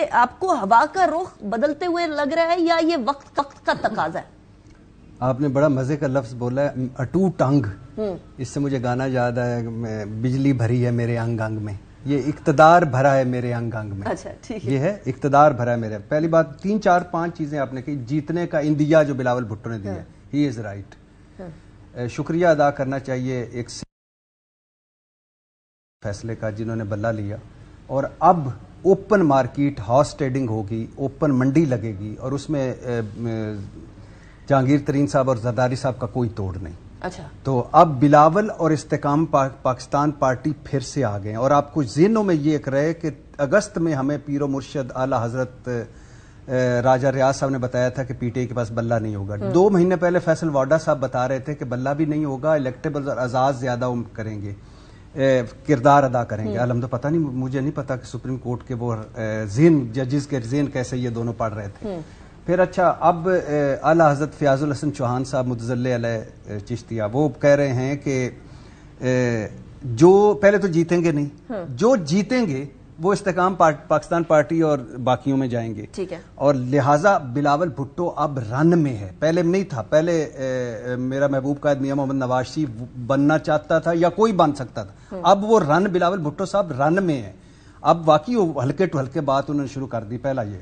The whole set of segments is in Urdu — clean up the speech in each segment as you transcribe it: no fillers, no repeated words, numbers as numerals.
یہ آپ کو ہوا کا رخ بدلتے ہوئے لگ رہا ہے یا یہ وقت کا تقاضا ہے؟ آپ نے بڑا مزے کا لفظ بولا ہے، اٹوٹ انگ. اس سے مجھے گانا یاد ہے، بجلی بھری ہے میرے انگ انگ میں، یہ اقتدار بھرا ہے میرے انگ انگ میں. اچھا ٹھیک ہے، یہ ہے اقتدار بھرا ہے میرے. پہلی بات 3 4 5 چیزیں آپ نے کہی. جیتنے کا اندیا جو بلاول بھٹو نے دیا، ہی از رائٹ. شکریہ ادا کرنا چاہیے ایک فیصلے کا جنہوں نے بلہ لیا، اور اب اوپن مارکیٹ ہاؤس ٹریڈنگ ہوگی، اوپن منڈی لگے گی، اور اس میں جہانگیر ترین صاحب اور زرداری صاحب کا کوئی توڑ نہیں. اچھا تو اب بلاول اور استحکام پاکستان پارٹی پھر سے آ گئے ہیں. اور آپ کو ذہنوں میں یہ ایک رہے کہ اگست میں ہمیں پیر و مرشد اعلی حضرت راجہ ریاض صاحب نے بتایا تھا کہ پی ٹی آئی کے پاس بلہ نہیں ہوگا. 2 مہینے پہلے فیصل واڈا صاحب بتا رہے تھے کہ بلہ بھی نہیں ہوگا، الیکٹیبل اور اعزاز زیادہ کریں گے، کردار ادا کریں گے. الحمد پتہ نہیں، مجھے نہیں پتا کہ سپریم کورٹ کے وہ ذہن، ججز کے ذہن کیسے یہ دونوں پڑھ رہے تھے. پھر اچھا، اب اعلی حضرت فیاض الحسن چوہان صاحب متظل علیہ چشتیہ وہ کہہ رہے ہیں کہ جو پہلے تو جیتیں گے نہیں، جو جیتیں گے وہ استحکام پاکستان پارٹی اور باقیوں میں جائیں گے. ٹھیک ہے، اور لہٰذا بلاول بھٹو اب رن میں ہے. پہلے نہیں تھا، پہلے میرا محبوب قائد میاں محمد نواز شریف بننا چاہتا تھا یا کوئی بن سکتا تھا. اب وہ رن بلاول بھٹو صاحب رن میں ہے. اب واقعی وہ ہلکے ٹو ہلکے بات انہوں نے شروع کر دی. پہلا یہ.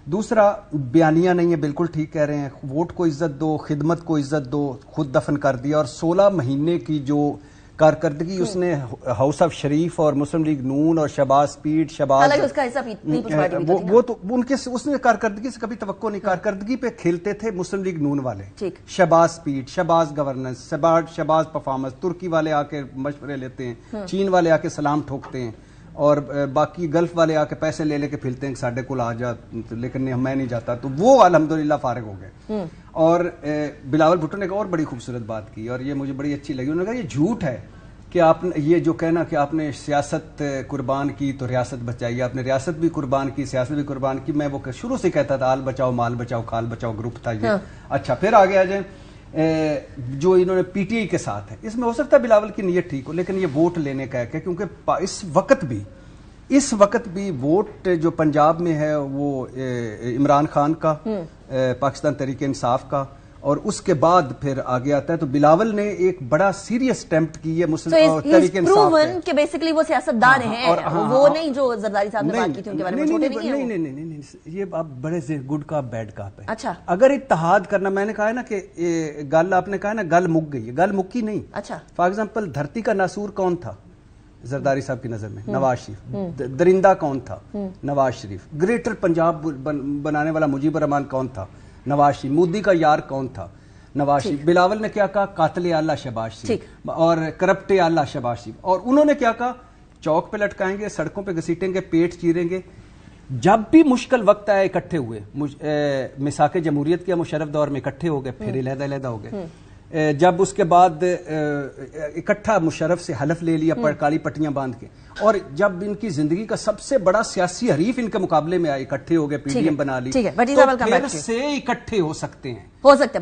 دوسرا، بیانیہ نہیں ہے، بالکل ٹھیک کہہ رہے ہیں. ووٹ کو عزت دو، خدمت کو عزت دو، خود دفن کر دیا. اور 16 مہینے کی جو کارکردگی اس نے ہاؤس آف شریف اور مسلم لیگ نون اور شہباز پیٹ، شہباز اس کا حصہ وہ تو ان کے اس نے کارکردگی سے کبھی توقع نہیں. کارکردگی پہ کھیلتے تھے مسلم لیگ نون والے، شہباز پیٹ، شہباز گورننس، شہباز پرفارمنس. ترکی والے آ کے مشورے لیتے ہیں، چین والے آ کے سلام ٹھوکتے ہیں، اور باقی گلف والے آ کے پیسے لے کے پھرتے ہیں کہ ساڈے کو آ جا، لیکن میں نہیں جاتا. تو وہ الحمدللہ فارغ ہو گئے. اور بلاول بھٹو نے ایک اور بڑی خوبصورت بات کی، اور یہ مجھے بڑی اچھی لگی. انہوں نے کہا یہ جھوٹ ہے کہ آپ نے یہ جو کہنا کہ آپ نے سیاست قربان کی تو ریاست بچائی. آپ نے ریاست بھی قربان کی، سیاست بھی قربان کی. میں وہ شروع سے کہتا تھا آل بچاؤ مال بچاؤ کھال بچاؤ گروپ تھا یہ. اچھا، پھر آگے آ جائیں جو انہوں نے پی ٹی آئی کے ساتھ ہے. اس میں ہو سکتا ہے بلاول کی نیت ٹھیک ہو، لیکن یہ ووٹ لینے کا ہے، کیونکہ اس وقت بھی ووٹ جو پنجاب میں ہے وہ عمران خان کا، پاکستان تحریک انصاف کا، اور اس کے بعد پھر آگے آتا ہے. تو بلاول نے ایک بڑا سیریس اٹیمپٹ کی ہے مسلم تحریک انصاف پہ کہ بیسیکلی وہ سیاستدان ہیں، وہ نہیں جو زرداری صاحب نے بات کی تھی ان کے بارے میں چھوٹے نہیں ہیں. نہیں، یہ آپ بڑے گڈ کا بیڈ کا پہ. اچھا، اگر اتحاد کرنا، میں نے کہا ہے نا کہ گل آپ نے کہا نا گل مک گئی ہے، گل مکی نہیں. اچھا، فار ایگزامپل دھرتی کا ناسور کون تھا زرداری صاحب کی نظر میں؟ نواز شریف. درندہ کون تھا؟ نواز شریف. گریٹر پنجاب بنانے والا مجیب الرحمان کون تھا؟ نواز شریف. مودی کا یار کون تھا؟ نواز شریف. بلاول نے کیا کہا؟ قاتل اعلیٰ شہباز شریف اور کرپٹ اعلیٰ شہباز شریف. اور انہوں نے کیا کہا؟ چوک پہ لٹکائیں گے، سڑکوں پہ گھسیٹیں گے، پیٹ چیریں گے. جب بھی مشکل وقت آیا اکٹھے ہوئے. میثاق جمہوریت کیا مشرف دور میں اکٹھے ہو گئے، پھر علیحدہ علیحدہ ہو گئے. جب اس کے بعد اکٹھا مشرف سے حلف لے لیا کالی پٹیاں باندھ کے. اور جب ان کی زندگی کا سب سے بڑا سیاسی حریف ان کے مقابلے میں آئے، اکٹھے ہو گئے، پی ڈی ایم بنا لی، تو پھر سے اکٹھے ہو سکتے ہیں،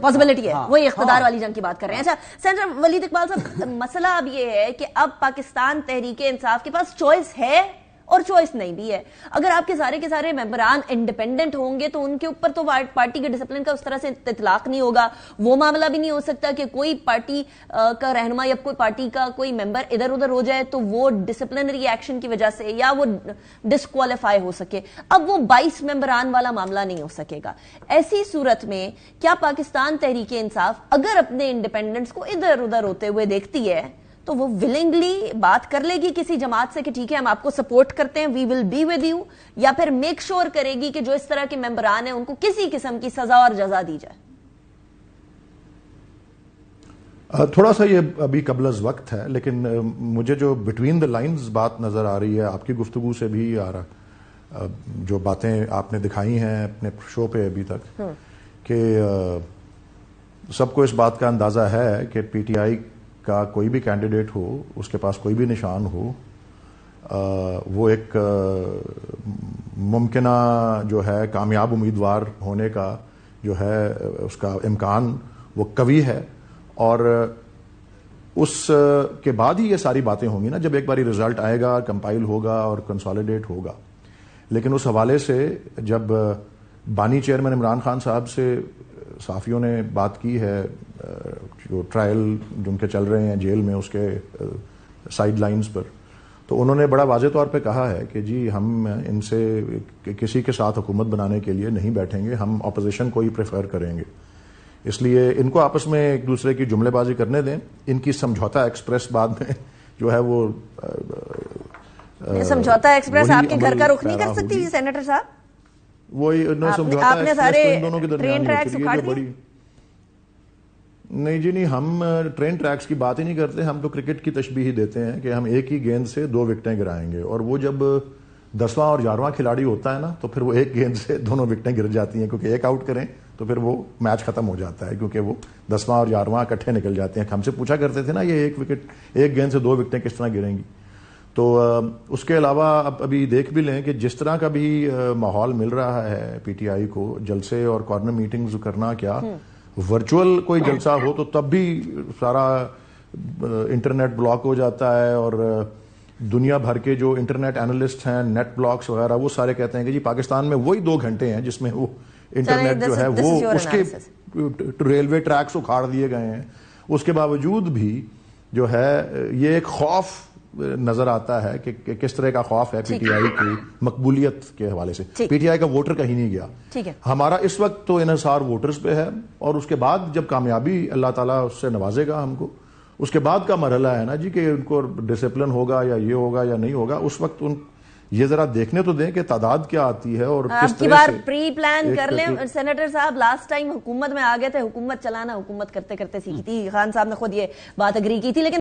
پاسبلٹی ہے. وہی اقتدار والی جنگ کی بات کر رہے ہیں. اچھا سینیٹر ولید اقبال صاحب، مسئلہ اب یہ ہے کہ اب پاکستان تحریک انصاف کے پاس چوائس ہے اور چوائس نہیں بھی ہے. اگر آپ کے سارے ممبران انڈیپینڈنٹ ہوں گے تو ان کے اوپر تو پارٹی کے ڈسپلن کا اس طرح سے اطلاق نہیں ہوگا. وہ معاملہ بھی نہیں ہو سکتا کہ کوئی پارٹی کا رہنما یا کوئی پارٹی کا کوئی ممبر ادھر ادھر ہو جائے تو وہ ڈسپلنری ایکشن کی وجہ سے یا وہ ڈسکوالیفائی ہو سکے. اب وہ 22 ممبران والا معاملہ نہیں ہو سکے گا. ایسی صورت میں کیا پاکستان تحریک انصاف اگر اپنے انڈیپینڈنٹس کو ادھر ادھر ہوتے ہوئے دیکھتی ہے تو وہ ولنگلی بات کر لے گی کسی جماعت سے کہ ٹھیک ہے ہم آپ کو سپورٹ کرتے ہیں، وی ول بی ود یو، یا پھر میک شور کرے گی کہ جو اس طرح کے ممبران ہیں ان کو کسی قسم کی سزا اور جزا دی جائے؟ تھوڑا سا یہ ابھی قبل از وقت ہے، لیکن مجھے جو بٹوین دا لائنز بات نظر آ رہی ہے آپ کی گفتگو سے بھی آ رہا، جو باتیں آپ نے دکھائی ہیں اپنے شو پہ ابھی تک، کہ سب کو اس بات کا اندازہ ہے کہ پی ٹی آئی کا کوئی بھی کینڈیڈیٹ ہو، اس کے پاس کوئی بھی نشان ہو، وہ ایک ممکنہ جو ہے کامیاب امیدوار ہونے کا جو ہے اس کا امکان وہ قوی ہے. اور اس کے بعد ہی یہ ساری باتیں ہوں گی نا، جب ایک باری رزلٹ آئے گا، کمپائل ہوگا اور کنسالیڈیٹ ہوگا. لیکن اس حوالے سے جب بانی چیئرمین عمران خان صاحب سے صحافیوں نے بات کی ہے جو ٹرائل جن کے چل رہے ہیں جیل میں اس کے سائیڈ لائنز پر، تو انہوں نے بڑا واضح طور پہ کہا ہے کہ جی ہم ان سے کسی کے ساتھ حکومت بنانے کے لیے نہیں بیٹھیں گے، ہم اپوزیشن کو ہی پریفر کریں گے، اس لیے ان کو آپس میں ایک دوسرے کی جملے بازی کرنے دیں. ان کی سمجھوتا ایکسپریس بعد میں جو ہے وہ سمجھوتا ایکسپریس آپ کے گھر کا رخ نہیں کر سکتی سینیٹر صاحب؟ وہی آپ نے سارے ٹرین ٹریکس اکھاڑ دیے. نہیں جی نہیں، ہم ٹرین ٹریکس کی بات ہی نہیں کرتے، ہم تو کرکٹ کی تشبیہ دیتے ہیں کہ ہم ایک ہی گیند سے 2 وکٹیں گرائیں گے، اور وہ جب 10واں اور 11واں کھلاڑی ہوتا ہے نا تو پھر وہ ایک گیند سے دونوں وکٹیں گر جاتی ہیں، کیونکہ ایک آؤٹ کریں تو پھر وہ میچ ختم ہو جاتا ہے، کیونکہ وہ 10واں اور 11واں اکٹھے نکل جاتے ہیں. ہم سے پوچھا کرتے تھے نا یہ ایک گیند سے 2 وکٹیں کس طرح گریں گی. تو اس کے علاوہ ابھی دیکھ بھی لیں کہ جس طرح کا بھی ماحول مل رہا ہے پی ٹی آئی کو، جلسے اور کارنر میٹنگز کرنا کیا، ورچوئل کوئی جلسہ ہو تو تب بھی سارا انٹرنیٹ بلاک ہو جاتا ہے، اور دنیا بھر کے جو انٹرنیٹ اینالسٹ ہیں، نیٹ بلاکس وغیرہ، وہ سارے کہتے ہیں کہ جی پاکستان میں وہی 2 گھنٹے ہیں جس میں وہ انٹرنیٹ جو ہے وہ اس کے ریلوے ٹریکس اکھاڑ دیے گئے ہیں. اس کے باوجود بھی جو ہے یہ ایک خوف نظر آتا ہے کہ کس طرح کا خوف ہے پی ٹی آئی کی مقبولیت کے حوالے سے. پی ٹی آئی کا ووٹر کہیں نہیں گیا، ہمارا اس وقت تو انحصار ووٹرز پہ ہے، اور اس کے بعد جب کامیابی اللہ تعالیٰ اس سے نوازے گا ہم کو، اس کے بعد کا مرحلہ ہے نا جی کہ ان کو ڈسپلن ہوگا یا یہ ہوگا یا نہیں ہوگا. اس وقت یہ ذرا دیکھنے تو دیں کہ تعداد کیا آتی ہے اور کس طرح سے. بار پری پلان کر لیں. سینیٹر صاحب لاسٹ ٹائم حکومت میں آ گئے تھے، حکومت چلانا حکومت کرتے کرتے سیکھی تھی، خان صاحب نے خود یہ بات اگری کی تھی، لیکن